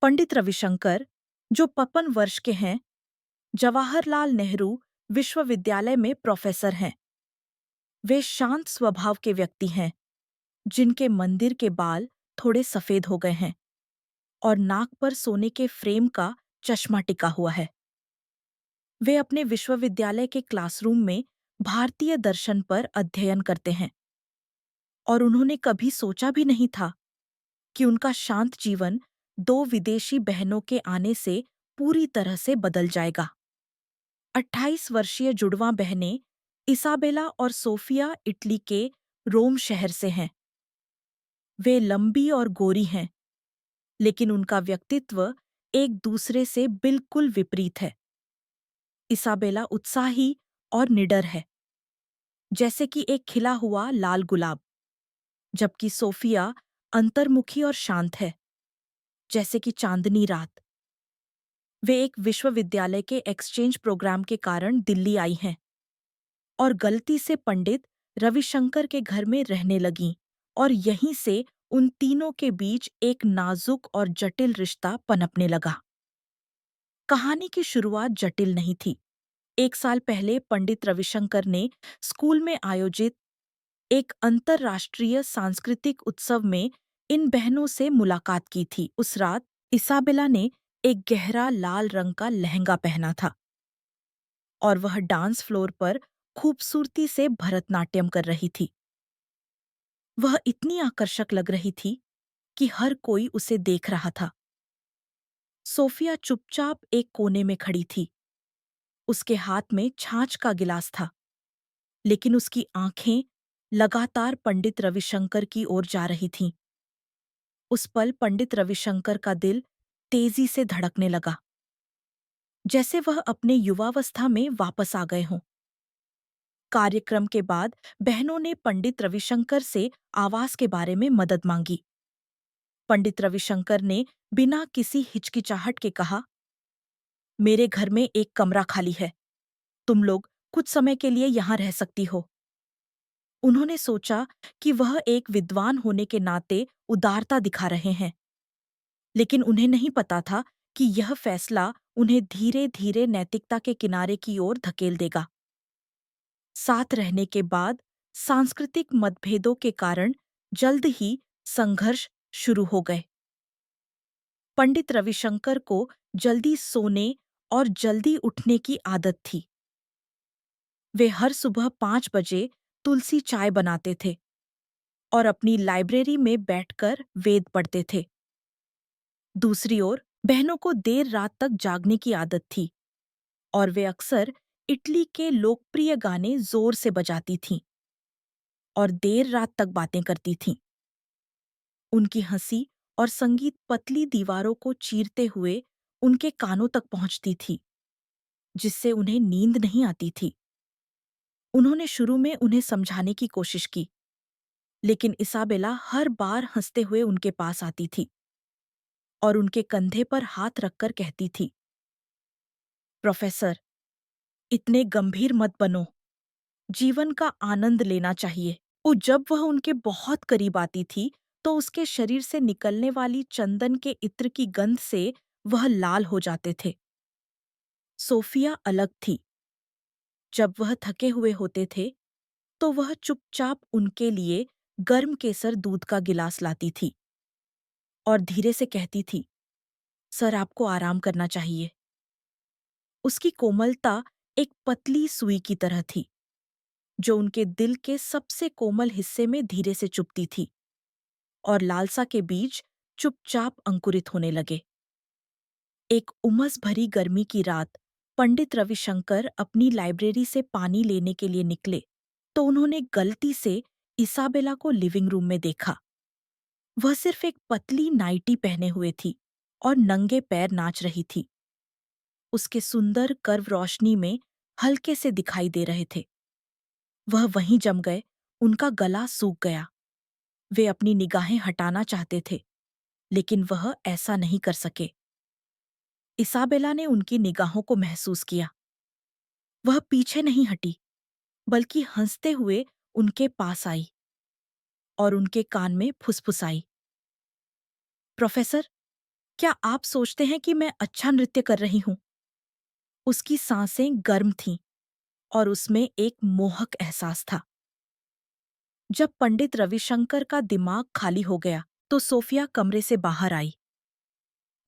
पंडित रविशंकर, जो 55 वर्ष के हैं, जवाहरलाल नेहरू विश्वविद्यालय में प्रोफेसर हैं। वे शांत स्वभाव के व्यक्ति हैं, जिनके मंदिर के बाल थोड़े सफेद हो गए हैं और नाक पर सोने के फ्रेम का चश्मा टिका हुआ है। वे अपने विश्वविद्यालय के क्लासरूम में भारतीय दर्शन पर अध्ययन करते हैं और उन्होंने कभी सोचा भी नहीं था कि उनका शांत जीवन 2 विदेशी बहनों के आने से पूरी तरह से बदल जाएगा। 28 वर्षीय जुड़वां बहनें इसाबेला और सोफिया इटली के रोम शहर से हैं। वे लंबी और गोरी हैं, लेकिन उनका व्यक्तित्व एक दूसरे से बिल्कुल विपरीत है। इसाबेला उत्साही और निडर है, जैसे कि एक खिला हुआ लाल गुलाब, जबकि सोफिया अंतर्मुखी और शांत है, जैसे कि चांदनी रात। वे एक विश्वविद्यालय के एक्सचेंज प्रोग्राम के कारण दिल्ली आई हैं और गलती से पंडित रविशंकर के घर में रहने लगीं और यहीं से उन तीनों के बीच एक नाजुक और जटिल रिश्ता पनपने लगा। कहानी की शुरुआत जटिल नहीं थी। 1 साल पहले पंडित रविशंकर ने स्कूल में आयोजित एक अंतर्राष्ट्रीय सांस्कृतिक उत्सव में इन बहनों से मुलाकात की थी। उस रात इसाबेला ने एक गहरा लाल रंग का लहंगा पहना था और वह डांस फ्लोर पर खूबसूरती से भरतनाट्यम कर रही थी। वह इतनी आकर्षक लग रही थी कि हर कोई उसे देख रहा था। सोफिया चुपचाप एक कोने में खड़ी थी। उसके हाथ में छाछ का गिलास था, लेकिन उसकी आंखें लगातार पंडित रविशंकर की ओर जा रही थीं। उस पल पंडित रविशंकर का दिल तेजी से धड़कने लगा, जैसे वह अपने युवावस्था में वापस आ गए हों। कार्यक्रम के बाद बहनों ने पंडित रविशंकर से आवास के बारे में मदद मांगी। पंडित रविशंकर ने बिना किसी हिचकिचाहट के कहा, मेरे घर में एक कमरा खाली है, तुम लोग कुछ समय के लिए यहाँ रह सकती हो। उन्होंने सोचा कि वह एक विद्वान होने के नाते उदारता दिखा रहे हैं, लेकिन उन्हें नहीं पता था कि यह फैसला उन्हें धीरे धीरे नैतिकता के किनारे की ओर धकेल देगा। साथ रहने के बाद सांस्कृतिक मतभेदों के कारण जल्द ही संघर्ष शुरू हो गए। पंडित रविशंकर को जल्दी सोने और जल्दी उठने की आदत थी। वे हर सुबह 5 बजे तुलसी चाय बनाते थे और अपनी लाइब्रेरी में बैठकर वेद पढ़ते थे। दूसरी ओर बहनों को देर रात तक जागने की आदत थी और वे अक्सर इटली के लोकप्रिय गाने जोर से बजाती थीं और देर रात तक बातें करती थीं। उनकी हंसी और संगीत पतली दीवारों को चीरते हुए उनके कानों तक पहुंचती थी, जिससे उन्हें नींद नहीं आती थी। उन्होंने शुरू में उन्हें समझाने की कोशिश की, लेकिन इसाबेला हर बार हंसते हुए उनके पास आती थी और उनके कंधे पर हाथ रखकर कहती थी, प्रोफेसर, इतने गंभीर मत बनो, जीवन का आनंद लेना चाहिए। और जब वह उनके बहुत करीब आती थी, तो उसके शरीर से निकलने वाली चंदन के इत्र की गंध से वह लाल हो जाते थे। सोफिया अलग थी। जब वह थके हुए होते थे, तो वह चुपचाप उनके लिए गर्म केसर दूध का गिलास लाती थी और धीरे से कहती थी, सर आपको आराम करना चाहिए। उसकी कोमलता एक पतली सुई की तरह थी, जो उनके दिल के सबसे कोमल हिस्से में धीरे से चुभती थी और लालसा के बीज चुपचाप अंकुरित होने लगे। एक उमस भरी गर्मी की रात पंडित रविशंकर अपनी लाइब्रेरी से पानी लेने के लिए निकले, तो उन्होंने गलती से इसाबेला को लिविंग रूम में देखा। वह सिर्फ एक पतली नाइटी पहने हुए थी और नंगे पैर नाच रही थी। उसके सुंदर कर्व रोशनी में हल्के से दिखाई दे रहे थे। वह वहीं जम गए, उनका गला सूख गया। वे अपनी निगाहें हटाना चाहते थे, लेकिन वह ऐसा नहीं कर सके। इसाबेला ने उनकी निगाहों को महसूस किया। वह पीछे नहीं हटी, बल्कि हंसते हुए उनके पास आई और उनके कान में फुसफुसाई, प्रोफेसर, क्या आप सोचते हैं कि मैं अच्छा नृत्य कर रही हूँ? उसकी सांसें गर्म थीं और उसमें एक मोहक एहसास था। जब पंडित रविशंकर का दिमाग खाली हो गया, तो सोफिया कमरे से बाहर आई।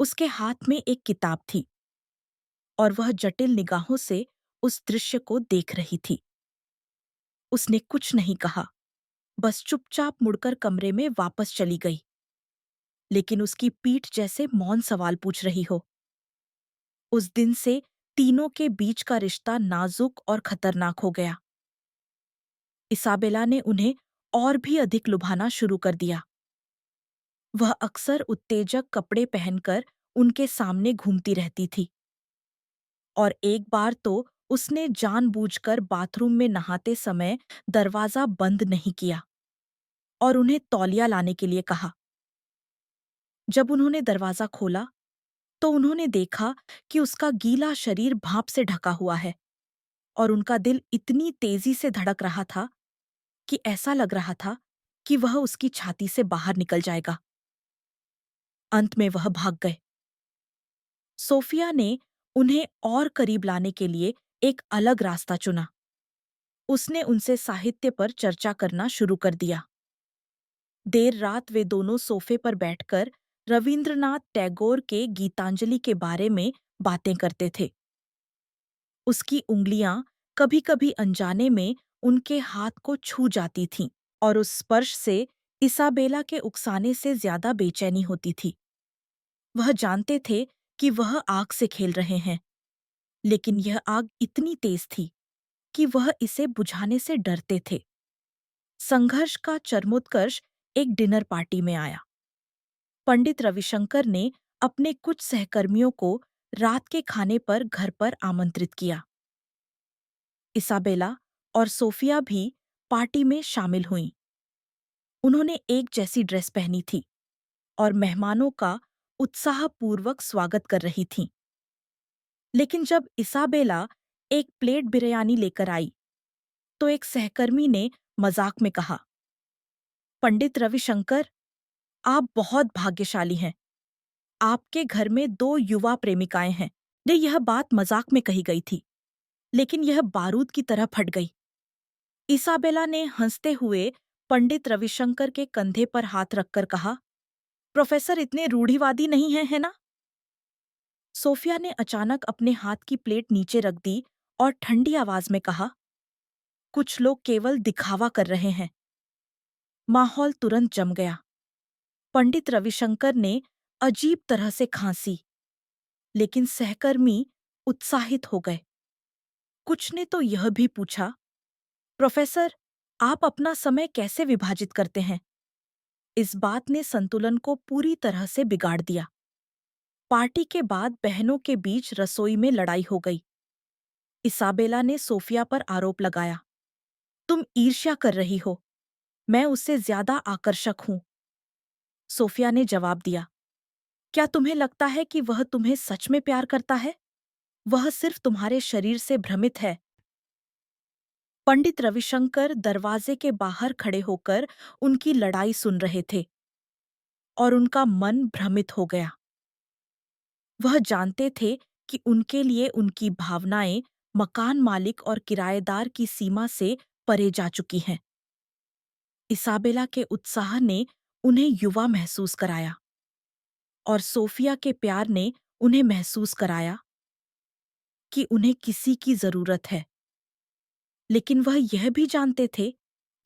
उसके हाथ में एक किताब थी और वह जटिल निगाहों से उस दृश्य को देख रही थी। उसने कुछ नहीं कहा, बस चुपचाप मुड़कर कमरे में वापस चली गई। लेकिन उसकी पीठ जैसे मौन सवाल पूछ रही हो। उस दिन से तीनों के बीच का रिश्ता नाजुक और खतरनाक हो गया। इसाबेला ने उन्हें और भी अधिक लुभाना शुरू कर दिया। वह अक्सर उत्तेजक कपड़े पहनकर उनके सामने घूमती रहती थी और एक बार तो उसने जानबूझकर बाथरूम में नहाते समय दरवाजा बंद नहीं किया और उन्हें तौलिया लाने के लिए कहा। जब उन्होंने दरवाजा खोला तो उन्होंने देखा कि उसका गीला शरीर भाप से ढका हुआ है और उनका दिल इतनी तेजी से धड़क रहा था कि ऐसा लग रहा था कि वह उसकी छाती से बाहर निकल जाएगा। अंत में वह भाग गए। सोफिया ने उन्हें और करीब लाने के लिए एक अलग रास्ता चुना। उसने उनसे साहित्य पर चर्चा करना शुरू कर दिया। देर रात वे दोनों सोफे पर बैठकर रवींद्रनाथ टैगोर के गीतांजलि के बारे में बातें करते थे। उसकी उंगलियां कभी-कभी अनजाने में उनके हाथ को छू जाती थीं और उस स्पर्श से इसाबेला के उकसाने से ज्यादा बेचैनी होती थी। वह जानते थे कि वह आग से खेल रहे हैं, लेकिन यह आग इतनी तेज थी कि वह इसे बुझाने से डरते थे। संघर्ष का चरमोत्कर्ष एक डिनर पार्टी में आया। पंडित रविशंकर ने अपने कुछ सहकर्मियों को रात के खाने पर घर पर आमंत्रित किया। इसाबेला और सोफिया भी पार्टी में शामिल हुईं। उन्होंने एक जैसी ड्रेस पहनी थी और मेहमानों का उत्साहपूर्वक स्वागत कर रही थीं। लेकिन जब इसाबेला एक प्लेट बिरयानी लेकर आई, तो एक सहकर्मी ने मजाक में कहा, पंडित रविशंकर, आप बहुत भाग्यशाली हैं। आपके घर में दो युवा प्रेमिकाएं हैं। यह बात मजाक में कही गई थी, लेकिन यह बारूद की तरह फट गई। इसाबेला ने हंसते हुए पंडित रविशंकर के कंधे पर हाथ रखकर कहा, प्रोफेसर इतने रूढ़िवादी नहीं हैं, है ना? सोफिया ने अचानक अपने हाथ की प्लेट नीचे रख दी और ठंडी आवाज में कहा, कुछ लोग केवल दिखावा कर रहे हैं। माहौल तुरंत जम गया। पंडित रविशंकर ने अजीब तरह से खांसी, लेकिन सहकर्मी उत्साहित हो गए। कुछ ने तो यह भी पूछा, प्रोफेसर, आप अपना समय कैसे विभाजित करते हैं? इस बात ने संतुलन को पूरी तरह से बिगाड़ दिया। पार्टी के बाद बहनों के बीच रसोई में लड़ाई हो गई। इसाबेला ने सोफिया पर आरोप लगाया, तुम ईर्ष्या कर रही हो, मैं उससे ज्यादा आकर्षक हूं। सोफिया ने जवाब दिया, क्या तुम्हें लगता है कि वह तुम्हें सच में प्यार करता है? वह सिर्फ तुम्हारे शरीर से भ्रमित है। पंडित रविशंकर दरवाजे के बाहर खड़े होकर उनकी लड़ाई सुन रहे थे और उनका मन भ्रमित हो गया। वह जानते थे कि उनके लिए उनकी भावनाएं मकान मालिक और किराएदार की सीमा से परे जा चुकी हैं। इसाबेला के उत्साह ने उन्हें युवा महसूस कराया और सोफिया के प्यार ने उन्हें महसूस कराया कि उन्हें किसी की जरूरत है। लेकिन वह यह भी जानते थे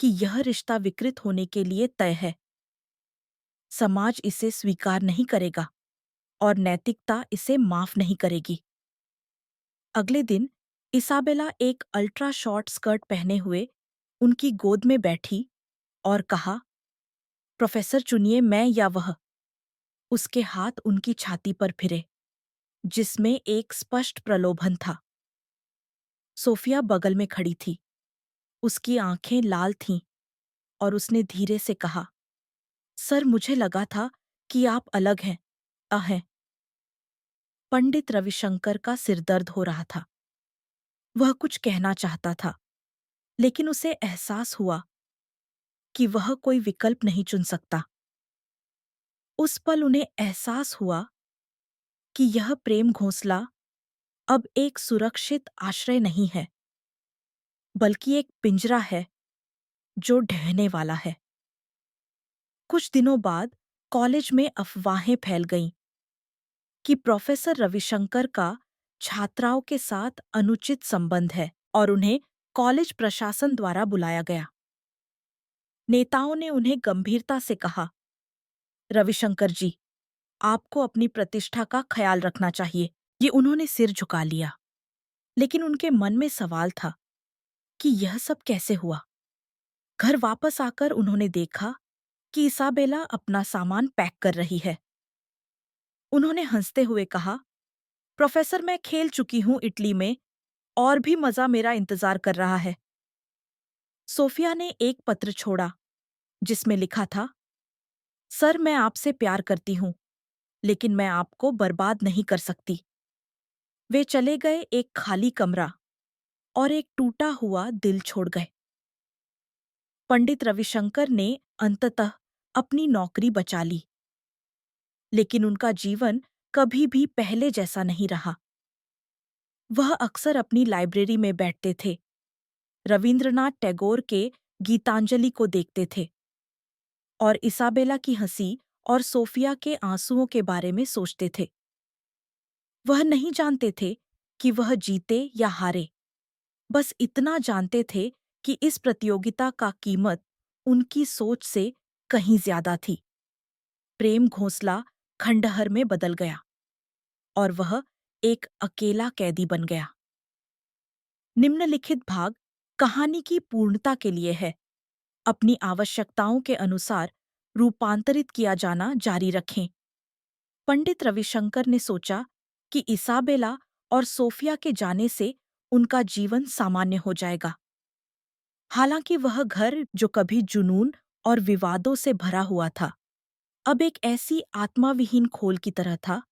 कि यह रिश्ता विकृत होने के लिए तय है। समाज इसे स्वीकार नहीं करेगा और नैतिकता इसे माफ नहीं करेगी। अगले दिन इसाबेला एक अल्ट्रा शॉर्ट स्कर्ट पहने हुए उनकी गोद में बैठी और कहा, प्रोफेसर चुनिए, मैं या वह। उसके हाथ उनकी छाती पर फिरे, जिसमें एक स्पष्ट प्रलोभन था। सोफिया बगल में खड़ी थी। उसकी आंखें लाल थीं और उसने धीरे से कहा, सर, मुझे लगा था कि आप अलग हैं, हैं। पंडित रविशंकर का सिरदर्द हो रहा था। वह कुछ कहना चाहता था, लेकिन उसे एहसास हुआ कि वह कोई विकल्प नहीं चुन सकता। उस पल उन्हें एहसास हुआ कि यह प्रेम घोंसला अब एक सुरक्षित आश्रय नहीं है, बल्कि एक पिंजरा है जो ढहने वाला है। कुछ दिनों बाद कॉलेज में अफवाहें फैल गईं कि प्रोफेसर रविशंकर का छात्राओं के साथ अनुचित संबंध है और उन्हें कॉलेज प्रशासन द्वारा बुलाया गया। नेताओं ने उन्हें गंभीरता से कहा, रविशंकर जी, आपको अपनी प्रतिष्ठा का ख्याल रखना चाहिए। ये उन्होंने सिर झुका लिया, लेकिन उनके मन में सवाल था कि यह सब कैसे हुआ। घर वापस आकर उन्होंने देखा कि इसाबेला अपना सामान पैक कर रही है। उन्होंने हंसते हुए कहा, प्रोफेसर, मैं खेल चुकी हूं इटली में, और भी मजा मेरा इंतजार कर रहा है। सोफिया ने एक पत्र छोड़ा जिसमें लिखा था, सर, मैं आपसे प्यार करती हूं, लेकिन मैं आपको बर्बाद नहीं कर सकती। वे चले गए एक खाली कमरा और एक टूटा हुआ दिल छोड़ गए। पंडित रविशंकर ने अंततः अपनी नौकरी बचा ली, लेकिन उनका जीवन कभी भी पहले जैसा नहीं रहा। वह अक्सर अपनी लाइब्रेरी में बैठते थे, रविंद्रनाथ टैगोर के गीतांजलि को देखते थे और इसाबेला की हंसी और सोफिया के आंसुओं के बारे में सोचते थे। वह नहीं जानते थे कि वह जीते या हारे, बस इतना जानते थे कि इस प्रतियोगिता का कीमत उनकी सोच से कहीं ज्यादा थी। प्रेम घोंसला खंडहर में बदल गया और वह एक अकेला कैदी बन गया। निम्नलिखित भाग कहानी की पूर्णता के लिए है। अपनी आवश्यकताओं के अनुसार रूपांतरित किया जाना जारी रखें। पंडित रविशंकर ने सोचा कि इसाबेला और सोफिया के जाने से उनका जीवन सामान्य हो जाएगा। हालांकि वह घर जो कभी जुनून और विवादों से भरा हुआ था, अब एक ऐसी आत्माविहीन खोल की तरह था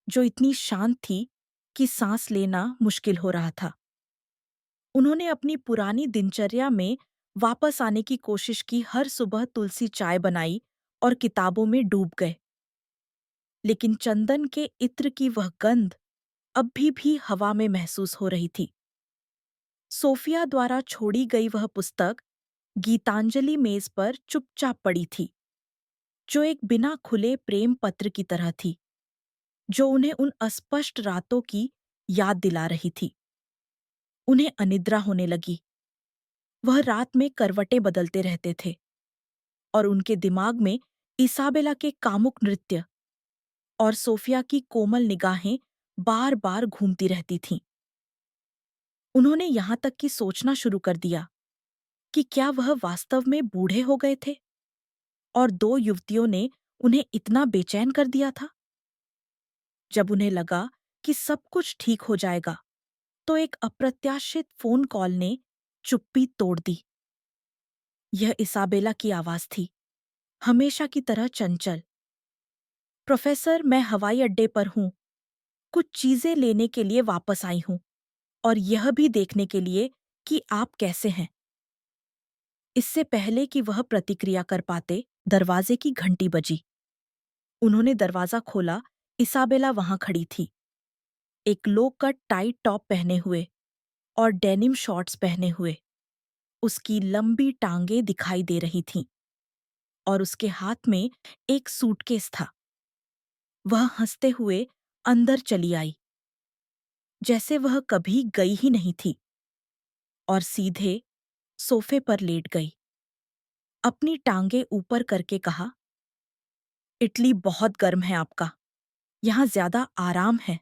जो इतनी शांत थी कि सांस लेना मुश्किल हो रहा था। उन्होंने अपनी पुरानी दिनचर्या में वापस आने की कोशिश की, हर सुबह तुलसी चाय बनाई और किताबों में डूब गए। लेकिन चंदन के इत्र की वह गंध अब भी हवा में महसूस हो रही थी। सोफिया द्वारा छोड़ी गई वह पुस्तक गीतांजलि मेज पर चुपचाप पड़ी थी, जो एक बिना खुले प्रेम पत्र की तरह थी, जो उन्हें उन अस्पष्ट रातों की याद दिला रही थी। उन्हें अनिद्रा होने लगी। वह रात में करवटें बदलते रहते थे और उनके दिमाग में इसाबेला के कामुक नृत्य और सोफिया की कोमल निगाहें बार बार घूमती रहती थीं। उन्होंने यहां तक कि सोचना शुरू कर दिया कि क्या वह वास्तव में बूढ़े हो गए थे और दो युवतियों ने उन्हें इतना बेचैन कर दिया था। जब उन्हें लगा कि सब कुछ ठीक हो जाएगा, तो एक अप्रत्याशित फोन कॉल ने चुप्पी तोड़ दी। यह इसाबेला की आवाज थी, हमेशा की तरह चंचल। प्रोफेसर, मैं हवाई अड्डे पर हूं, कुछ चीजें लेने के लिए वापस आई हूं और यह भी देखने के लिए कि आप कैसे हैं। इससे पहले कि वह प्रतिक्रिया कर पाते, दरवाजे की घंटी बजी। उन्होंने दरवाजा खोला। इसाबेला वहां खड़ी थी, एक लो कट टाइट टॉप पहने हुए और डेनिम शॉर्ट्स पहने हुए। उसकी लंबी टांगें दिखाई दे रही थीं और उसके हाथ में एक सूटकेस था। वह हंसते हुए अंदर चली आई, जैसे वह कभी गई ही नहीं थी, और सीधे सोफे पर लेट गई। अपनी टांगें ऊपर करके कहा, इटली बहुत गर्म है आपका, यहां ज्यादा आराम है।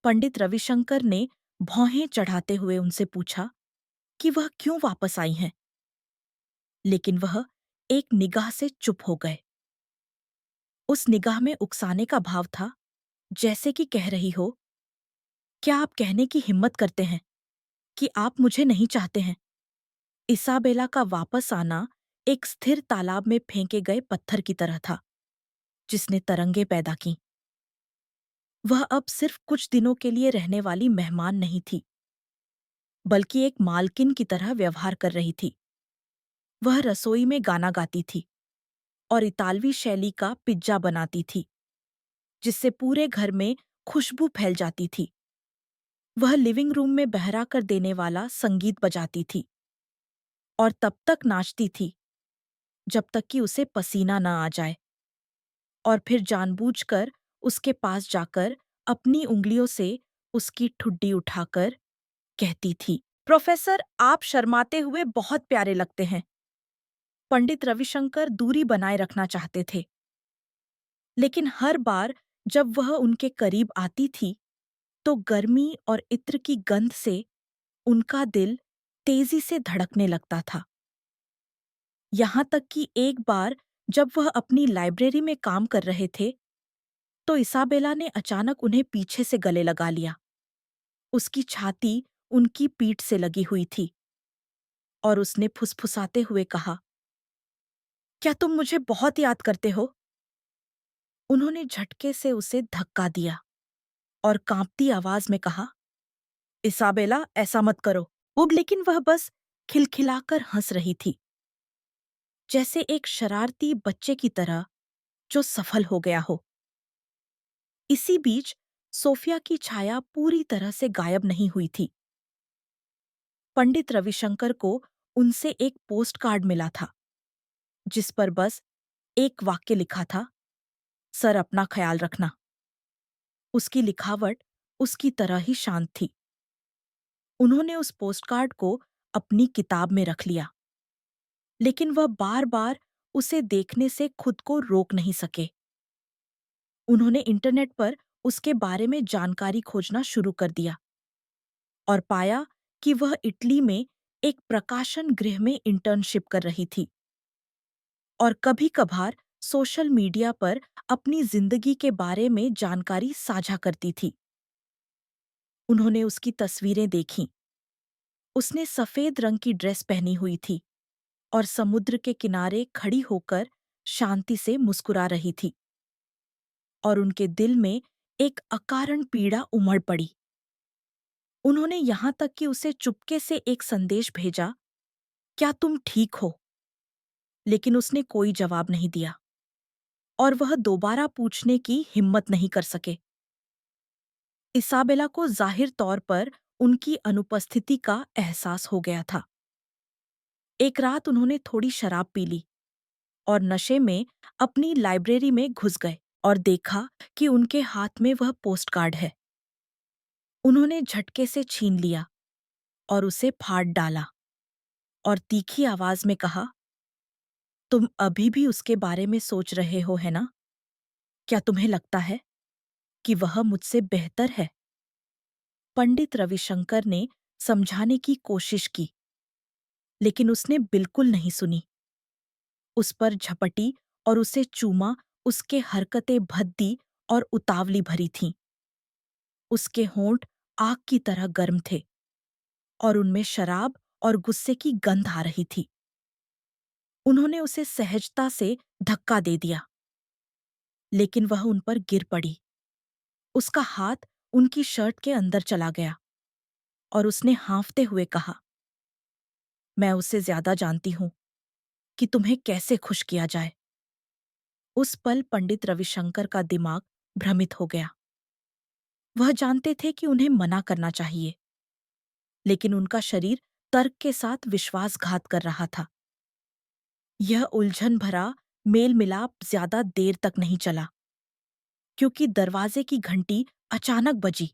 पंडित रविशंकर ने भौहें चढ़ाते हुए उनसे पूछा कि वह क्यों वापस आई हैं, लेकिन वह एक निगाह से चुप हो गए। उस निगाह में उकसाने का भाव था, जैसे कि कह रही हो, क्या आप कहने की हिम्मत करते हैं कि आप मुझे नहीं चाहते हैं। इसाबेला का वापस आना एक स्थिर तालाब में फेंके गए पत्थर की तरह था, जिसने तरंगे पैदा की। वह अब सिर्फ कुछ दिनों के लिए रहने वाली मेहमान नहीं थी, बल्कि एक मालकिन की तरह व्यवहार कर रही थी। वह रसोई में गाना गाती थी और इतालवी शैली का पिज्जा बनाती थी। जिससे पूरे घर में खुशबू फैल जाती थी। वह लिविंग रूम में बहरा कर देने वाला संगीत बजाती थी और तब तक नाचती थी जब तक कि उसे पसीना न आ जाए, और फिर जानबूझकर उसके पास जाकर अपनी उंगलियों से उसकी ठुड्डी उठाकर कहती थी, प्रोफेसर, आप शर्माते हुए बहुत प्यारे लगते हैं। पंडित रविशंकर दूरी बनाए रखना चाहते थे, लेकिन हर बार जब वह उनके करीब आती थी तो गर्मी और इत्र की गंध से उनका दिल तेजी से धड़कने लगता था। यहाँ तक कि एक बार जब वह अपनी लाइब्रेरी में काम कर रहे थे, तो इसाबेला ने अचानक उन्हें पीछे से गले लगा लिया। उसकी छाती उनकी पीठ से लगी हुई थी और उसने फुसफुसाते हुए कहा, क्या तुम मुझे बहुत याद करते हो? उन्होंने झटके से उसे धक्का दिया और कांपती आवाज में कहा, इसाबेला, ऐसा मत करो। अब लेकिन वह बस खिलखिलाकर हंस रही थी, जैसे एक शरारती बच्चे की तरह जो सफल हो गया हो। इसी बीच सोफिया की छाया पूरी तरह से गायब नहीं हुई थी। पंडित रविशंकर को उनसे एक पोस्ट कार्ड मिला था, जिस पर बस एक वाक्य लिखा था, सर, अपना ख्याल रखना। उसकी लिखावट उसकी तरह ही शांत थी। उन्होंने उस पोस्टकार्ड को अपनी किताब में रख लिया, लेकिन वह बार-बार उसे देखने से खुद को रोक नहीं सके। उन्होंने इंटरनेट पर उसके बारे में जानकारी खोजना शुरू कर दिया और पाया कि वह इटली में एक प्रकाशन गृह में इंटर्नशिप कर रही थी और कभी-कभार सोशल मीडिया पर अपनी जिंदगी के बारे में जानकारी साझा करती थी। उन्होंने उसकी तस्वीरें देखीं। उसने सफेद रंग की ड्रेस पहनी हुई थी और समुद्र के किनारे खड़ी होकर शांति से मुस्कुरा रही थी, और उनके दिल में एक अकारण पीड़ा उमड़ पड़ी। उन्होंने यहाँ तक कि उसे चुपके से एक संदेश भेजा, क्या तुम ठीक हो? लेकिन उसने कोई जवाब नहीं दिया और वह दोबारा पूछने की हिम्मत नहीं कर सके। इसाबेला को जाहिर तौर पर उनकी अनुपस्थिति का एहसास हो गया था। एक रात उन्होंने थोड़ी शराब पी ली और नशे में अपनी लाइब्रेरी में घुस गए और देखा कि उनके हाथ में वह पोस्टकार्ड है। उन्होंने झटके से छीन लिया और उसे फाड़ डाला और तीखी आवाज में कहा, तुम अभी भी उसके बारे में सोच रहे हो, है ना? क्या तुम्हें लगता है कि वह मुझसे बेहतर है? पंडित रविशंकर ने समझाने की कोशिश की, लेकिन उसने बिल्कुल नहीं सुनी। उस पर झपटी और उसे चूमा। उसके हरकतें भद्दी और उतावली भरी थीं। उसके होंठ आग की तरह गर्म थे और उनमें शराब और गुस्से की गंध आ रही थी। उन्होंने उसे सहजता से धक्का दे दिया, लेकिन वह उन पर गिर पड़ी। उसका हाथ उनकी शर्ट के अंदर चला गया और उसने हाँफते हुए कहा, मैं उससे ज्यादा जानती हूं कि तुम्हें कैसे खुश किया जाए। उस पल पंडित रविशंकर का दिमाग भ्रमित हो गया। वह जानते थे कि उन्हें मना करना चाहिए, लेकिन उनका शरीर तर्क के साथ विश्वासघात कर रहा था। यह उलझन भरा मेल मिलाप ज्यादा देर तक नहीं चला, क्योंकि दरवाजे की घंटी अचानक बजी।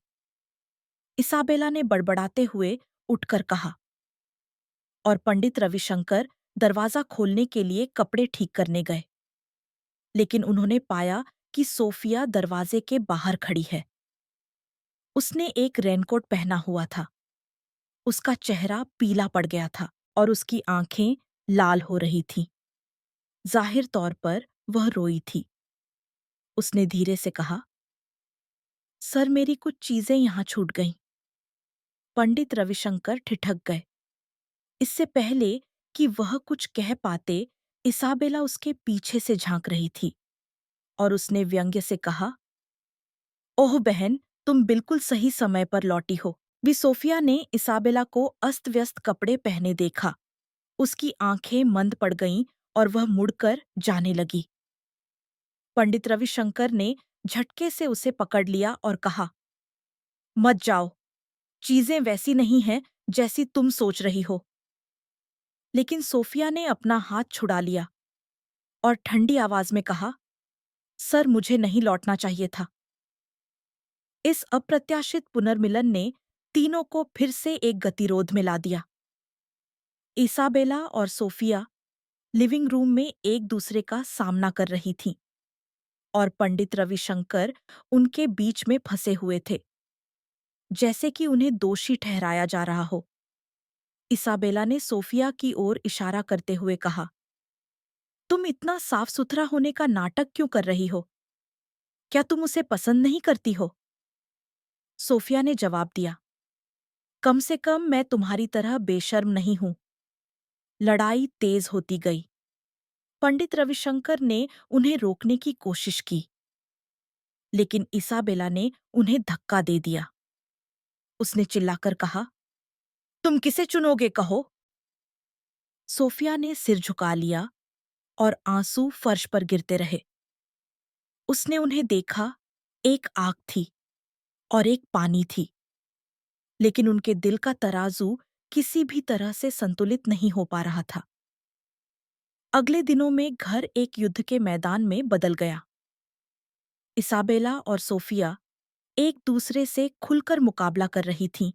इसाबेला ने बड़बड़ाते हुए उठकर कहा, और पंडित रविशंकर दरवाजा खोलने के लिए कपड़े ठीक करने गए, लेकिन उन्होंने पाया कि सोफिया दरवाजे के बाहर खड़ी है। उसने एक रेनकोट पहना हुआ था। उसका चेहरा पीला पड़ गया था और उसकी आंखें लाल हो रही थीं। जाहिर तौर पर वह रोई थी। उसने धीरे से कहा, सर, मेरी कुछ चीजें यहाँ छूट गईं। पंडित रविशंकर ठिठक गए। इससे पहले कि वह कुछ कह पाते, इसाबेला उसके पीछे से झांक रही थी और उसने व्यंग्य से कहा, ओह बहन, तुम बिल्कुल सही समय पर लौटी हो। भी सोफिया ने इसाबेला को अस्त-व्यस्त कपड़े पहने देखा। उसकी आंखें मंद पड़ गईं और वह मुड़कर जाने लगी। पंडित रविशंकर ने झटके से उसे पकड़ लिया और कहा, मत जाओ, चीजें वैसी नहीं हैं जैसी तुम सोच रही हो। लेकिन सोफिया ने अपना हाथ छुड़ा लिया और ठंडी आवाज में कहा, सर मुझे नहीं लौटना चाहिए था। इस अप्रत्याशित पुनर्मिलन ने तीनों को फिर से एक गतिरोध में ला दिया। इसाबेला और सोफिया लिविंग रूम में एक दूसरे का सामना कर रही थीं और पंडित रविशंकर उनके बीच में फंसे हुए थे, जैसे कि उन्हें दोषी ठहराया जा रहा हो। इसाबेला ने सोफिया की ओर इशारा करते हुए कहा, तुम इतना साफ सुथरा होने का नाटक क्यों कर रही हो? क्या तुम उसे पसंद नहीं करती हो? सोफिया ने जवाब दिया, कम से कम मैं तुम्हारी तरह बेशर्म नहीं हूं। लड़ाई तेज होती गई। पंडित रविशंकर ने उन्हें रोकने की कोशिश की, लेकिन इसाबेला ने उन्हें धक्का दे दिया। उसने चिल्लाकर कहा, तुम किसे चुनोगे कहो? सोफिया ने सिर झुका लिया और आंसू फर्श पर गिरते रहे। उसने उन्हें देखा, एक आग थी और एक पानी थी, लेकिन उनके दिल का तराजू किसी भी तरह से संतुलित नहीं हो पा रहा था। अगले दिनों में घर एक युद्ध के मैदान में बदल गया। इसाबेला और सोफिया एक दूसरे से खुलकर मुकाबला कर रही थीं।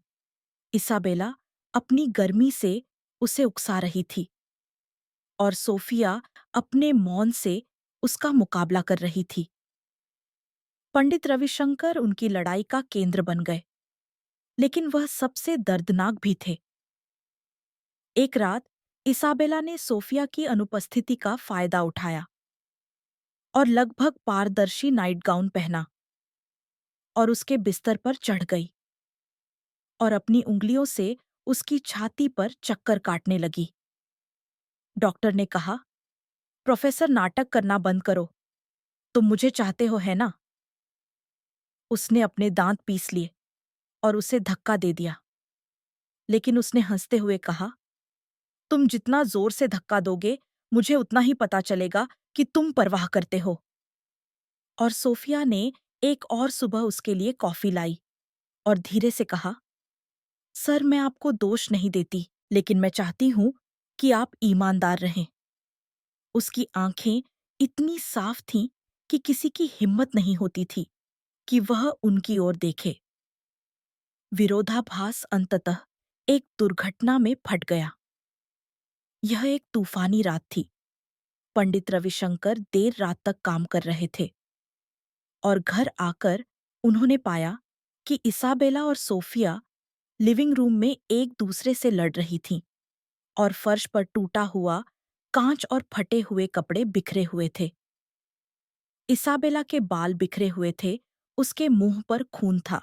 इसाबेला अपनी गर्मी से उसे उकसा रही थी और सोफिया अपने मौन से उसका मुकाबला कर रही थी। पंडित रविशंकर उनकी लड़ाई का केंद्र बन गए, लेकिन वह सबसे दर्दनाक भी थे। एक रात इसाबेला ने सोफिया की अनुपस्थिति का फायदा उठाया और लगभग पारदर्शी नाइट गाउन पहना और उसके बिस्तर पर चढ़ गई और अपनी उंगलियों से उसकी छाती पर चक्कर काटने लगी। डॉक्टर ने कहा, प्रोफेसर नाटक करना बंद करो, तुम मुझे चाहते हो है ना? उसने अपने दांत पीस लिए और उसे धक्का दे दिया, लेकिन उसने हंसते हुए कहा, तुम जितना जोर से धक्का दोगे, मुझे उतना ही पता चलेगा कि तुम परवाह करते हो। और सोफिया ने एक और सुबह उसके लिए कॉफी लाई और धीरे से कहा, सर मैं आपको दोष नहीं देती, लेकिन मैं चाहती हूं कि आप ईमानदार रहें। उसकी आंखें इतनी साफ थीं कि किसी की हिम्मत नहीं होती थी कि वह उनकी ओर देखे। विरोधाभास अंततः एक दुर्घटना में फट गया। यह एक तूफानी रात थी। पंडित रविशंकर देर रात तक काम कर रहे थे और घर आकर उन्होंने पाया कि इसाबेला और सोफिया लिविंग रूम में एक दूसरे से लड़ रही थीं और फर्श पर टूटा हुआ कांच और फटे हुए कपड़े बिखरे हुए थे। इसाबेला के बाल बिखरे हुए थे, उसके मुंह पर खून था।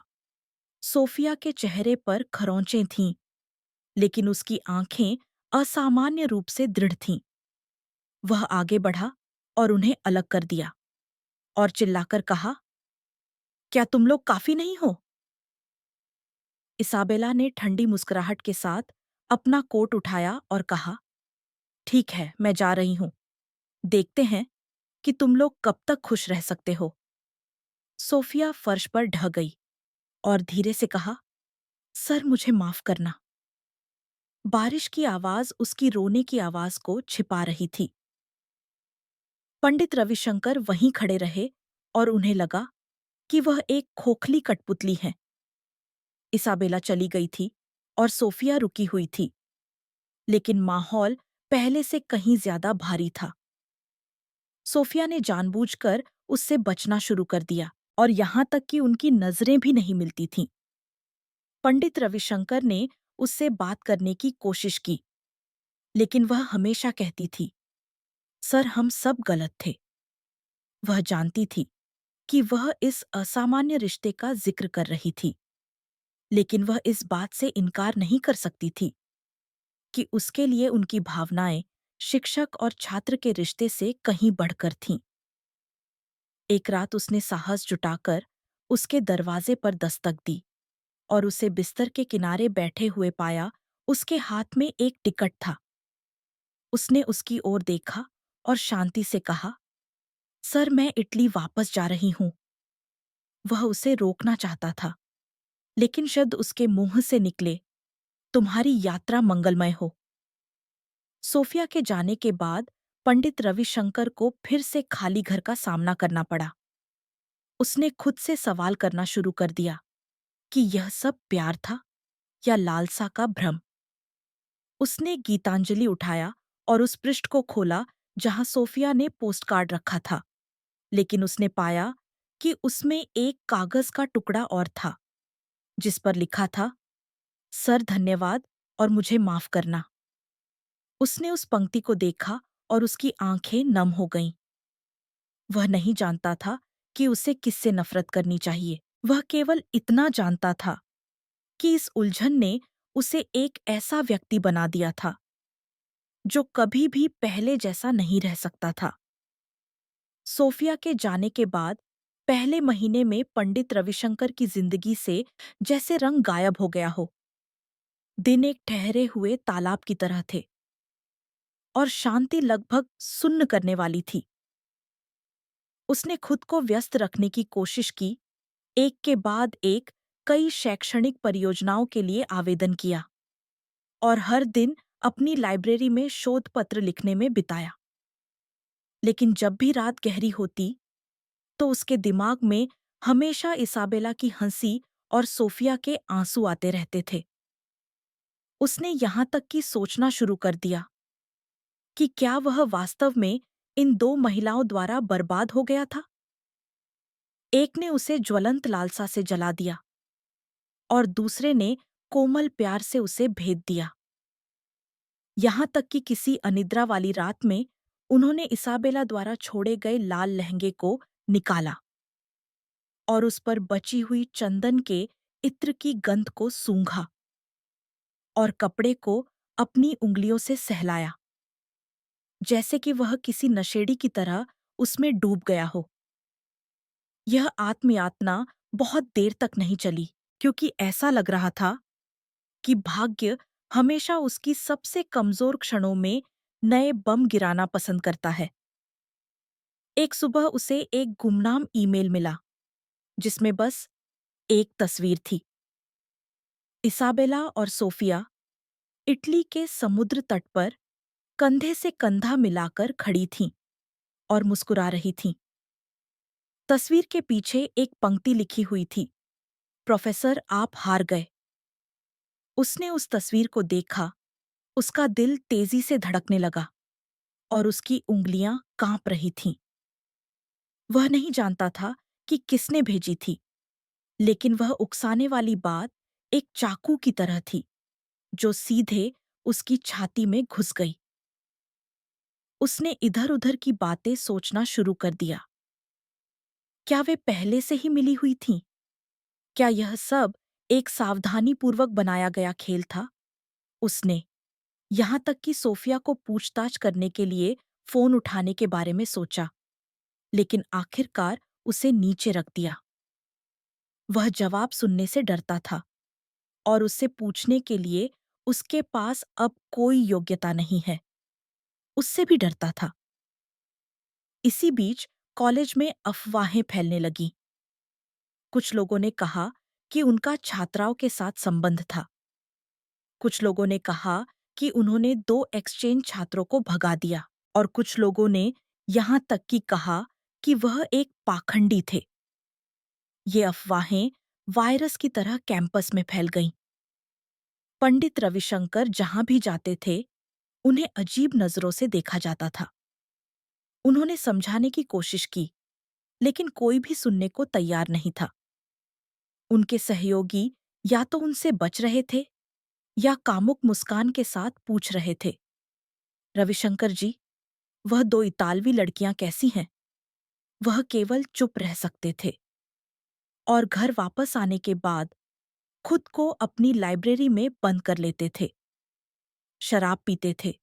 सोफिया के चेहरे पर खरोंचें थीं, लेकिन उसकी आंखें असामान्य रूप से दृढ़ थीं। वह आगे बढ़ा और उन्हें अलग कर दिया और चिल्लाकर कहा, क्या तुम लोग काफी नहीं हो? इसाबेला ने ठंडी मुस्कुराहट के साथ अपना कोट उठाया और कहा, ठीक है, मैं जा रही हूं। देखते हैं कि तुम लोग कब तक खुश रह सकते हो। सोफिया फर्श पर ढह गई और धीरे से कहा, सर मुझे माफ करना। बारिश की आवाज उसकी रोने की आवाज को छिपा रही थी। पंडित रविशंकर वहीं खड़े रहे और उन्हें लगा कि वह एक खोखली कठपुतली हैं। इसाबेला चली गई थी और सोफिया रुकी हुई थी, लेकिन माहौल पहले से कहीं ज्यादा भारी था। सोफिया ने जानबूझकर उससे बचना शुरू कर दिया और यहां तक कि उनकी नजरें भी नहीं मिलती थीं। पंडित रविशंकर ने उससे बात करने की कोशिश की, लेकिन वह हमेशा कहती थी, सर हम सब गलत थे। वह जानती थी कि वह इस असामान्य रिश्ते का जिक्र कर रही थी, लेकिन वह इस बात से इनकार नहीं कर सकती थी कि उसके लिए उनकी भावनाएं शिक्षक और छात्र के रिश्ते से कहीं बढ़कर थीं। एक रात उसने साहस जुटाकर उसके दरवाजे पर दस्तक दी और उसे बिस्तर के किनारे बैठे हुए पाया। उसके हाथ में एक टिकट था। उसने उसकी ओर देखा और शांति से कहा, सर मैं इटली वापस जा रही हूं। वह उसे रोकना चाहता था, लेकिन शब्द उसके मुंह से निकले, तुम्हारी यात्रा मंगलमय हो। सोफिया के जाने के बाद पंडित रविशंकर को फिर से खाली घर का सामना करना पड़ा। उसने खुद से सवाल करना शुरू कर दिया कि यह सब प्यार था या लालसा का भ्रम। उसने गीतांजलि उठाया और उस पृष्ठ को खोला जहां सोफिया ने पोस्टकार्ड रखा था, लेकिन उसने पाया कि उसमें एक कागज का टुकड़ा और था, जिस पर लिखा था, सर धन्यवाद और मुझे माफ करना। उसने उस पंक्ति को देखा और उसकी आंखें नम हो गईं। वह नहीं जानता था कि उसे किससे नफरत करनी चाहिए। वह केवल इतना जानता था कि इस उलझन ने उसे एक ऐसा व्यक्ति बना दिया था जो कभी भी पहले जैसा नहीं रह सकता था। सोफिया के जाने के बाद पहले महीने में पंडित रविशंकर की जिंदगी से जैसे रंग गायब हो गया हो। दिन एक ठहरे हुए तालाब की तरह थे और शांति लगभग सुन्न करने वाली थी। उसने खुद को व्यस्त रखने की कोशिश की, एक के बाद एक कई शैक्षणिक परियोजनाओं के लिए आवेदन किया और हर दिन अपनी लाइब्रेरी में शोध पत्र लिखने में बिताया। लेकिन जब भी रात गहरी होती तो उसके दिमाग में हमेशा इसाबेला की हंसी और सोफिया के आंसू आते रहते थे। उसने यहां तक कि सोचना शुरू कर दिया कि क्या वह वास्तव में इन दो महिलाओं द्वारा बर्बाद हो गया था। एक ने उसे ज्वलंत लालसा से जला दिया और दूसरे ने कोमल प्यार से उसे भेद दिया। यहां तक कि किसी अनिद्रा वाली रात में उन्होंने इसाबेला द्वारा छोड़े गए लाल लहंगे को निकाला और उस पर बची हुई चंदन के इत्र की गंध को सूंघा और कपड़े को अपनी उंगलियों से सहलाया, जैसे कि वह किसी नशेड़ी की तरह उसमें डूब गया हो। यह आत्मयातना बहुत देर तक नहीं चली, क्योंकि ऐसा लग रहा था कि भाग्य हमेशा उसकी सबसे कमजोर क्षणों में नए बम गिराना पसंद करता है। एक सुबह उसे एक गुमनाम ईमेल मिला, जिसमें बस एक तस्वीर थी। इसाबेला और सोफिया इटली के समुद्र तट पर कंधे से कंधा मिलाकर खड़ी थीं और मुस्कुरा रही थीं। तस्वीर के पीछे एक पंक्ति लिखी हुई थी, प्रोफेसर आप हार गए। उसने उस तस्वीर को देखा, उसका दिल तेजी से धड़कने लगा और उसकी उंगलियां कांप रही थीं। वह नहीं जानता था कि किसने भेजी थी, लेकिन वह उकसाने वाली बात एक चाकू की तरह थी, जो सीधे उसकी छाती में घुस गई। उसने इधर-उधर की बातें सोचना शुरू कर दिया। क्या वे पहले से ही मिली हुई थीं? क्या यह सब एक सावधानीपूर्वक बनाया गया खेल था? उसने, यहाँ तक कि सोफिया को पूछताछ करने के लिए फोन उठाने के बारे में सोचा, लेकिन आखिरकार उसे नीचे रख दिया। वह जवाब सुनने से डरता था और उससे पूछने के लिए उसके पास अब कोई योग्यता नहीं है। उससे भी डरता था। इसी बीच कॉलेज में अफवाहें फैलने लगीं। कुछ लोगों ने कहा कि उनका छात्राओं के साथ संबंध था। कुछ लोगों ने कहा कि उन्होंने 2 एक्सचेंज छात्रों को भगा दिया और कुछ लोगों ने यहाँ तक कि कहा कि वह एक पाखंडी थे। ये अफवाहें वायरस की तरह कैंपस में फैल गईं। पंडित रविशंकर जहां भी जाते थे, उन्हें अजीब नजरों से देखा जाता था। उन्होंने समझाने की कोशिश की, लेकिन कोई भी सुनने को तैयार नहीं था। उनके सहयोगी या तो उनसे बच रहे थे या कामुक मुस्कान के साथ पूछ रहे थे, रविशंकर जी, वह 2 इतालवी लड़कियां कैसी हैं? वह केवल चुप रह सकते थे और घर वापस आने के बाद खुद को अपनी लाइब्रेरी में बंद कर लेते थे, शराब पीते थे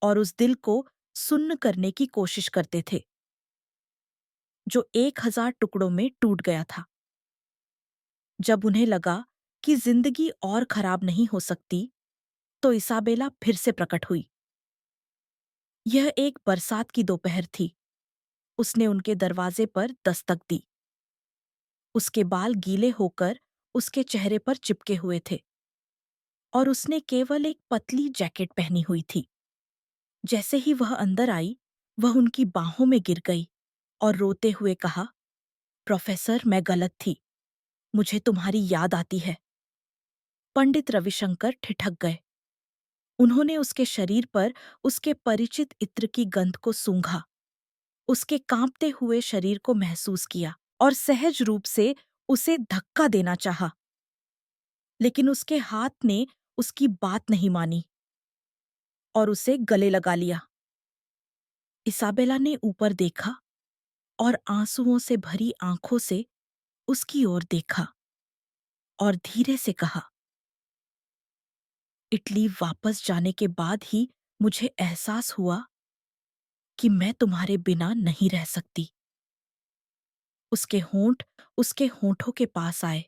और उस दिल को सुन्न करने की कोशिश करते थे, जो 1000 टुकड़ों में टूट गया था। जब उन्हें लगा कि जिंदगी और खराब नहीं हो सकती, तो इसाबेला फिर से प्रकट हुई। यह एक बरसात की दोपहर थी। उसने उनके दरवाजे पर दस्तक दी। उसके बाल गीले होकर उसके चेहरे पर चिपके हुए थे और उसने केवल एक पतली जैकेट पहनी हुई थी। जैसे ही वह अंदर आई, वह उनकी बाहों में गिर गई और रोते हुए कहा, प्रोफेसर, मैं गलत थी। मुझे तुम्हारी याद आती है। पंडित रविशंकर ठिठक गए। उन्होंने उसके शरीर पर उसके परिचित इत्र की गंध को सूंघा, उसके कांपते हुए शरीर को महसूस किया और सहज रूप से उसे धक्का देना चाहा, लेकिन उसके हाथ ने उसकी बात नहीं मानी और उसे गले लगा लिया। इसाबेला ने ऊपर देखा और आंसुओं से भरी आंखों से उसकी ओर देखा और धीरे से कहा, इटली वापस जाने के बाद ही मुझे एहसास हुआ कि मैं तुम्हारे बिना नहीं रह सकती। उसके होंठ उसके होंठों के पास आए।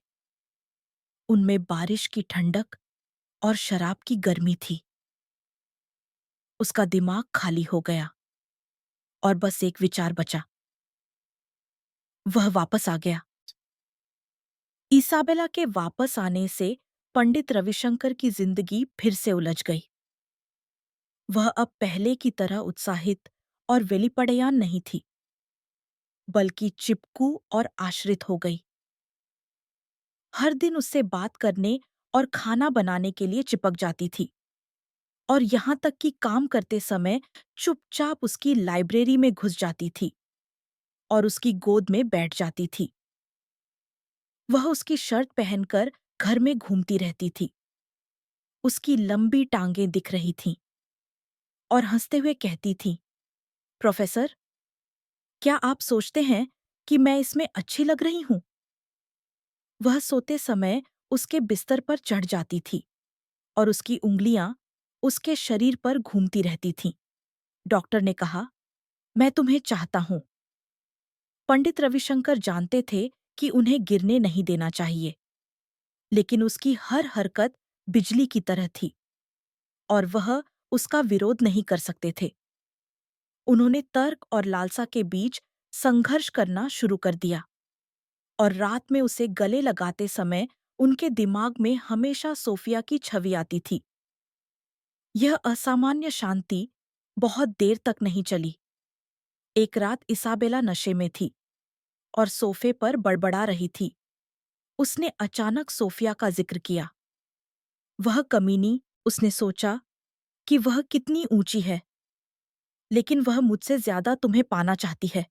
उनमें बारिश की ठंडक और शराब की गर्मी थी। उसका दिमाग खाली हो गया और बस एक विचार बचा। वह वापस आ गया। इसाबेला के वापस आने से पंडित रविशंकर की जिंदगी फिर से उलझ गई। वह अब पहले की तरह उत्साहित और वेलिपड़ेयान नहीं थी, बल्कि चिपकू और आश्रित हो गई। हर दिन उससे बात करने और खाना बनाने के लिए चिपक जाती थी और यहाँ तक कि काम करते समय चुपचाप उसकी लाइब्रेरी में घुस जाती थी और उसकी गोद में बैठ जाती थी। वह उसकी शर्ट पहनकर घर में घूमती रहती थी। उसकी लंबी टांगें दिख रही थीं और हंसते हुए कहती थी, प्रोफेसर, क्या आप सोचते हैं कि मैं इसमें अच्छी लग रही हूं? वह सोते समय उसके बिस्तर पर चढ़ जाती थी और उसकी उंगलियां उसके शरीर पर घूमती रहती थीं। डॉक्टर ने कहा, मैं तुम्हें चाहता हूं। पंडित रविशंकर जानते थे कि उन्हें गिरने नहीं देना चाहिए, लेकिन उसकी हर हरकत बिजली की तरह थी और वह उसका विरोध नहीं कर सकते थे। उन्होंने तर्क और लालसा के बीच संघर्ष करना शुरू कर दिया और रात में उसे गले लगाते समय उनके दिमाग में हमेशा सोफिया की छवि आती थी। यह असामान्य शांति बहुत देर तक नहीं चली। एक रात इसाबेला नशे में थी और सोफे पर बड़बड़ा रही थी। उसने अचानक सोफिया का जिक्र किया। वह कमीनी, उसने सोचा कि वह कितनी ऊंची है, लेकिन वह मुझसे ज्यादा तुम्हें पाना चाहती है।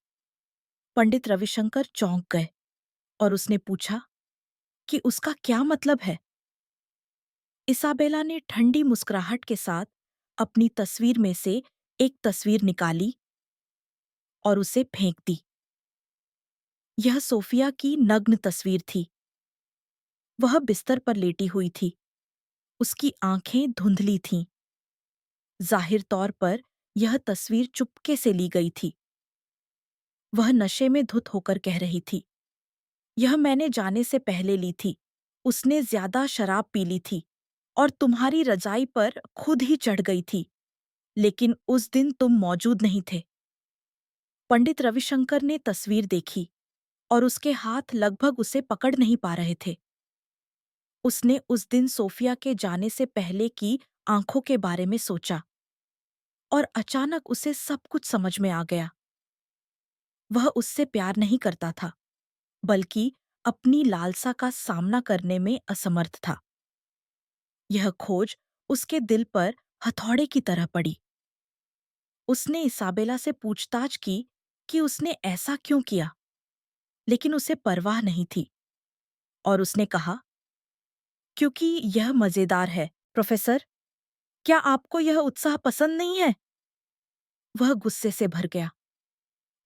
पंडित रविशंकर चौंक गए और उसने पूछा कि उसका क्या मतलब है। इसाबेला ने ठंडी मुस्कुराहट के साथ अपनी तस्वीर में से एक तस्वीर निकाली और उसे फेंक दी। यह सोफिया की नग्न तस्वीर थी। वह बिस्तर पर लेटी हुई थी। उसकी आंखें धुंधली थीं। जाहिर तौर पर यह तस्वीर चुपके से ली गई थी। वह नशे में धुत होकर कह रही थी, यह मैंने जाने से पहले ली थी। उसने ज्यादा शराब पी ली थी और तुम्हारी रजाई पर खुद ही चढ़ गई थी, लेकिन उस दिन तुम मौजूद नहीं थे। पंडित रविशंकर ने तस्वीर देखी और उसके हाथ लगभग उसे पकड़ नहीं पा रहे थे। उसने उस दिन सोफिया के जाने से पहले की आंखों के बारे में सोचा और अचानक उसे सब कुछ समझ में आ गया। वह उससे प्यार नहीं करता था, बल्कि अपनी लालसा का सामना करने में असमर्थ था। यह खोज उसके दिल पर हथौड़े की तरह पड़ी। उसने इसाबेला से पूछताछ की कि उसने ऐसा क्यों किया, लेकिन उसे परवाह नहीं थी और उसने कहा, क्योंकि यह मजेदार है। प्रोफेसर, क्या आपको यह उत्साह पसंद नहीं है? वह गुस्से से भर गया।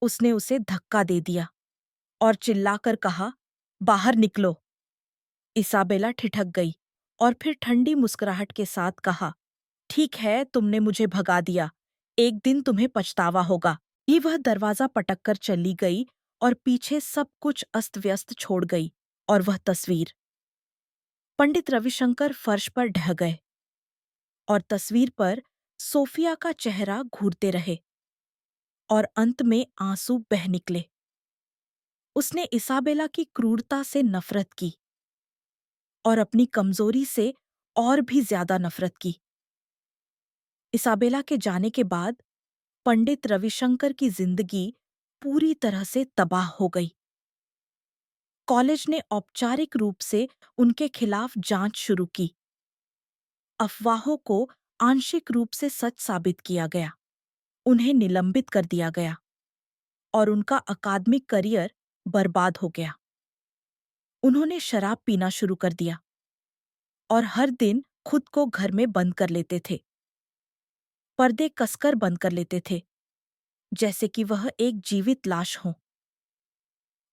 उसने उसे धक्का दे दिया और चिल्लाकर कहा, बाहर निकलो। इसाबेला ठिठक गई और फिर ठंडी मुस्कुराहट के साथ कहा, ठीक है, तुमने मुझे भगा दिया। एक दिन तुम्हें पछतावा होगा। ये वह दरवाजा पटककर चली गई और पीछे सब कुछ अस्त-व्यस्त छोड़ गई और वह तस्वीर। पंडित रविशंकर फर्श पर ढह गए और तस्वीर पर सोफिया का चेहरा घूरते रहे और अंत में आंसू बह निकले। उसने इसाबेला की क्रूरता से नफरत की और अपनी कमजोरी से और भी ज्यादा नफरत की। इसाबेला के जाने के बाद पंडित रविशंकर की जिंदगी पूरी तरह से तबाह हो गई। कॉलेज ने औपचारिक रूप से उनके खिलाफ जांच शुरू की। अफवाहों को आंशिक रूप से सच साबित किया गया। उन्हें निलंबित कर दिया गया और उनका अकादमिक करियर बर्बाद हो गया। उन्होंने शराब पीना शुरू कर दिया और हर दिन खुद को घर में बंद कर लेते थे। पर्दे कसकर बंद कर लेते थे, जैसे कि वह एक जीवित लाश हो।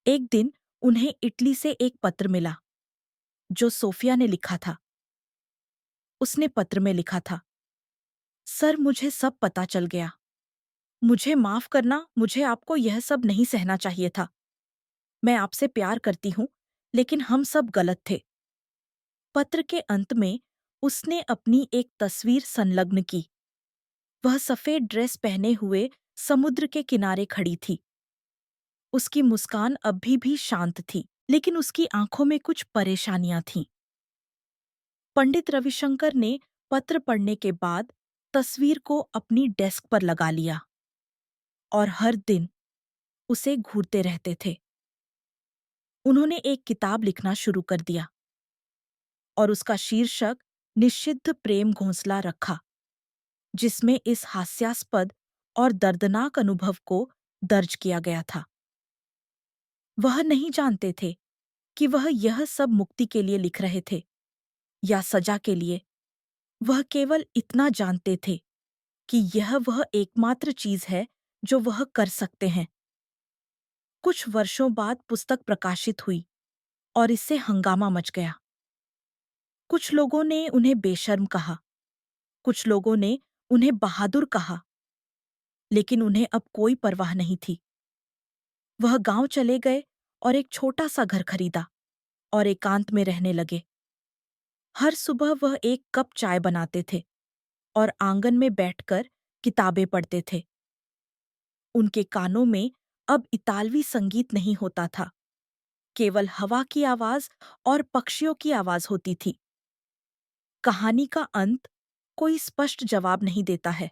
एक दिन उन्हें इटली से एक पत्र मिला जो सोफिया ने लिखा था। उसने पत्र में लिखा था, सर मुझे सब पता चल गया। मुझे माफ करना, मुझे आपको यह सब नहीं सहना चाहिए था। मैं आपसे प्यार करती हूँ, लेकिन हम सब गलत थे। पत्र के अंत में उसने अपनी एक तस्वीर संलग्न की। वह सफेद ड्रेस पहने हुए समुद्र के किनारे खड़ी थी। उसकी मुस्कान अभी भी शांत थी, लेकिन उसकी आंखों में कुछ परेशानियां थीं। पंडित रविशंकर ने पत्र पढ़ने के बाद तस्वीर को अपनी डेस्क पर लगा लिया और हर दिन उसे घूरते रहते थे। उन्होंने एक किताब लिखना शुरू कर दिया और उसका शीर्षक निषिद्ध प्रेम घोंसला रखा, जिसमें इस हास्यास्पद और दर्दनाक अनुभव को दर्ज किया गया था। वह नहीं जानते थे कि वह यह सब मुक्ति के लिए लिख रहे थे या सजा के लिए। वह केवल इतना जानते थे कि यह वह एकमात्र चीज है जो वह कर सकते हैं। कुछ वर्षों बाद पुस्तक प्रकाशित हुई और इससे हंगामा मच गया। कुछ लोगों ने उन्हें बेशर्म कहा, कुछ लोगों ने उन्हें बहादुर कहा, लेकिन उन्हें अब कोई परवाह नहीं थी। वह गांव चले गए और एक छोटा सा घर खरीदा और एकांत में रहने लगे। हर सुबह वह एक कप चाय बनाते थे और आंगन में बैठकर किताबें पढ़ते थे। उनके कानों में अब इतालवी संगीत नहीं होता था, केवल हवा की आवाज और पक्षियों की आवाज होती थी। कहानी का अंत कोई स्पष्ट जवाब नहीं देता है।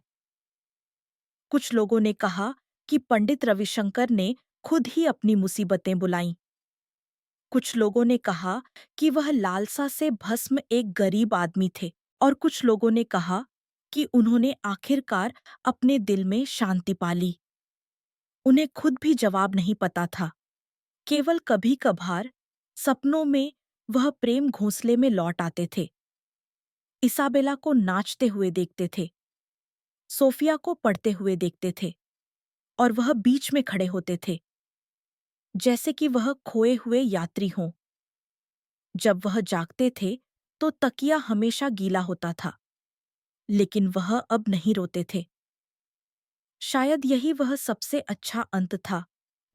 कुछ लोगों ने कहा कि पंडित रविशंकर ने खुद ही अपनी मुसीबतें बुलाईं। कुछ लोगों ने कहा कि वह लालसा से भस्म एक गरीब आदमी थे और कुछ लोगों ने कहा कि उन्होंने आखिरकार अपने दिल में शांति पा ली। उन्हें खुद भी जवाब नहीं पता था। केवल कभी-कभार सपनों में वह प्रेम घोंसले में लौट आते थे। इसाबेला को नाचते हुए देखते थे, सोफिया को पढ़ते हुए देखते थे और वह बीच में खड़े होते थे, जैसे कि वह खोए हुए यात्री हों। जब वह जागते थे तो तकिया हमेशा गीला होता था, लेकिन वह अब नहीं रोते थे। शायद यही वह सबसे अच्छा अंत था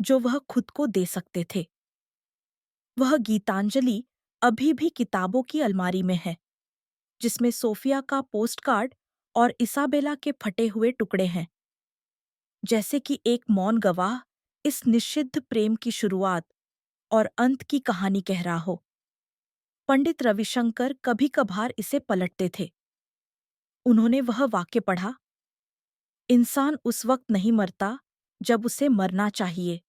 जो वह खुद को दे सकते थे। वह गीतांजलि अभी भी किताबों की अलमारी में है, जिसमें सोफिया का पोस्टकार्ड और इसाबेला के फटे हुए टुकड़े हैं, जैसे कि एक मौन गवाह इस निषिद्ध प्रेम की शुरुआत और अंत की कहानी कह रहा हो। पंडित रविशंकर कभी-कभार इसे पलटते थे। उन्होंने वह वाक्य पढ़ा, इंसान उस वक्त नहीं मरता जब उसे मरना चाहिए,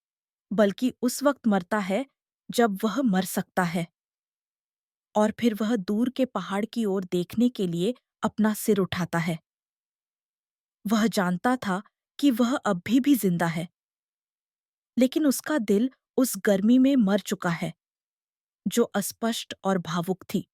बल्कि उस वक्त मरता है जब वह मर सकता है। और फिर वह दूर के पहाड़ की ओर देखने के लिए अपना सिर उठाता है। वह जानता था कि वह अब भी जिंदा है, लेकिन उसका दिल उस गर्मी में मर चुका है, जो अस्पष्ट और भावुक थी।